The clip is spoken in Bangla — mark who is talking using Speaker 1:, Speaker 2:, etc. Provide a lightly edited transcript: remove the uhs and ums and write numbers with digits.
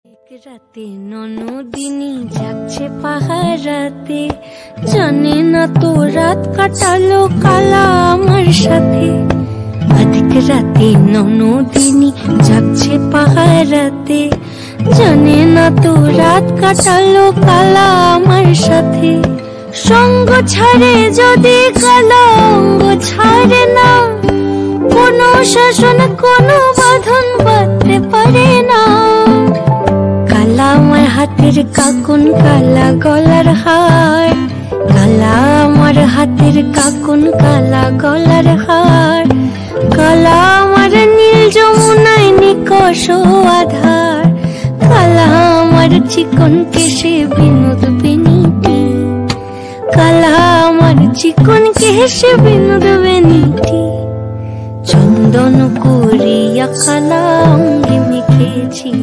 Speaker 1: এক রাতে ননদিনী যাচ্ছে পাহারাতে, জানে না তো রাত কাটালো কালা আমার সাথে। অধিক রাতে ননদিনী যাচ্ছে পাহারাতে, জানে না তো রাত কাটালো কালা আমার সাথে। সঙ্গ ছাড়ে যদি কালা অঙ্গ ছাড়ে না, কোনো শাসন কোনো বাঁধন বাঁধতে পারে না। কালা আমার হাতের কাকুন কালা গলার হার, কালা আমার হাতের কাকুন কালা গলার হার। কালা আমার নীল যমুনায় নিকষ আধার, কালা আমার চিকন কেশে বিনোদ বেনিটি। কালা আমার চিকন কেশে বিনোদ বেনিটি। চন্দন করিয়া কালা অঙ্গে মেখেছি।